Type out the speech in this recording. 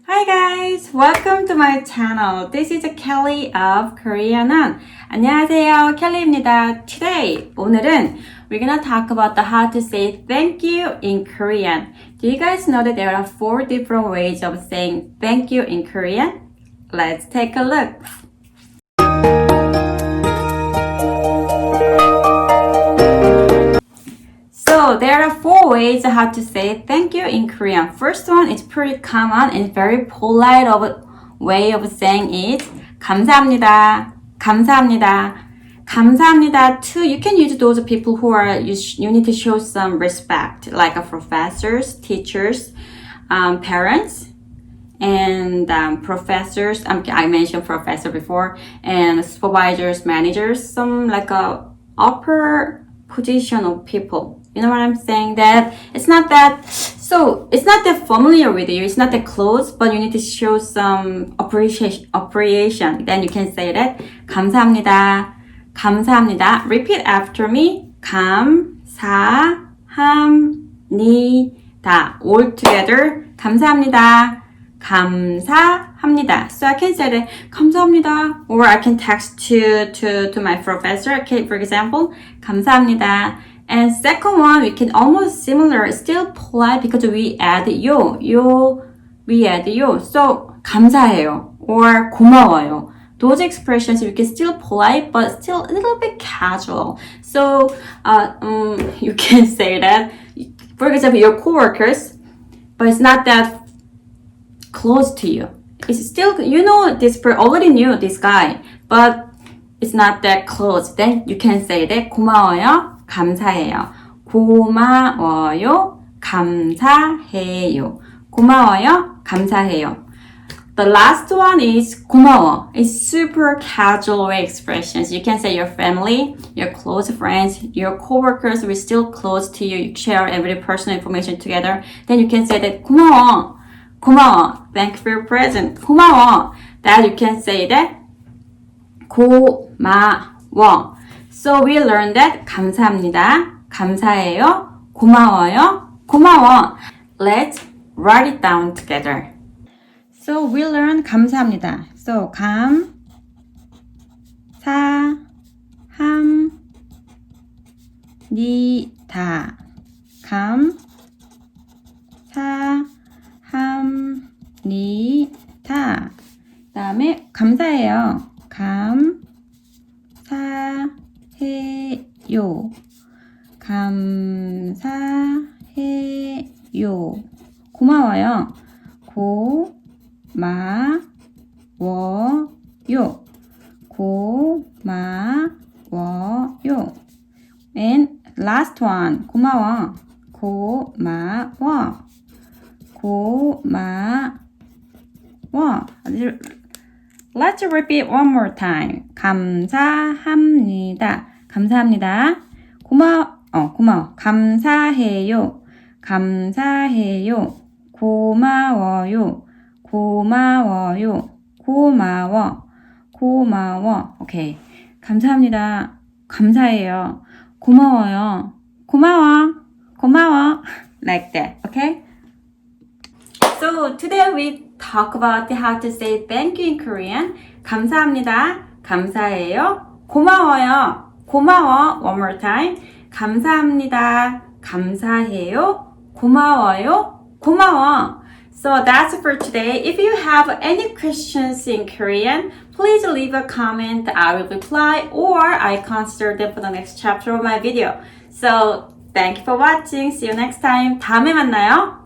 Hi guys! Welcome to my channel. This is Kelly of KoreanON. 안녕하세요. 켈리입니다. Today, 오늘은 we're gonna talk about the how to say thank you in Korean. Do you guys know that there are 4 different ways of saying thank you in Korean? Let's take a look. So there are 4 ways how to say thank you in Korean. First one is pretty common and very polite way of saying it. 감사합니다. 감사합니다. 감사합니다 to you can use those people who are you need to show some respect like professors, teachers, parents, and professors. I mentioned professor before, and supervisors, managers, some like a upper position of people. You know what I'm saying? That it's not that familiar with you. It's not that close, but you need to show some appreciation. Then you can say that 감사합니다. 감사합니다. Repeat after me. 감사합니다. All together. 감사합니다. 감사합니다. So I can say that 감사합니다, or I can text to my professor. Okay, for example, 감사합니다. And second one, we can almost similar, still polite because we add we add yo. So 감사해요 or 고마워요. Those expressions we can still polite, but still a little bit casual. So you can say that, for example, your coworkers, but it's not that close to you. It's still, you know, already knew this guy, but it's not that close. Then you can say that 고마워요. 감사해요. 고마워요. 감사해요. 고마워요. 감사해요. The last one is 고마워. It's super casual way expressions. You can say your family, your close friends, your coworkers will still close to you. You share every personal information together. Then you can say that 고마워. 고마워. Thank you for your present. 고마워. That you can say that 고마워. So we learned that 감사합니다, 감사해요, 고마워요, 고마워. Let's write it down together. So we learned 감사합니다. So 감사합니다. 감사합니다. 그다음에 감사해요. 감사해요. 감사해요. 고마워요. 고마워요. 고마워요. And last one. 고마워. 고마워. 고마워. Let's repeat one more time. 감사합니다. 감사합니다. 고마워. 감사해요. 감사해요. 고마워요. 고마워요. 고마워. Okay. 감사합니다. 감사해요. 고마워요. 고마워. Like that. Okay? So today we talk about how to say thank you in Korean. 감사합니다. 감사해요. 고마워요. 고마워. One more time. 감사합니다. 감사해요. 고마워요. 고마워. So that's for today. If you have any questions in Korean, please leave a comment. I will reply or I consider them for the next chapter of my video. So thank you for watching. See you next time. 다음에 만나요.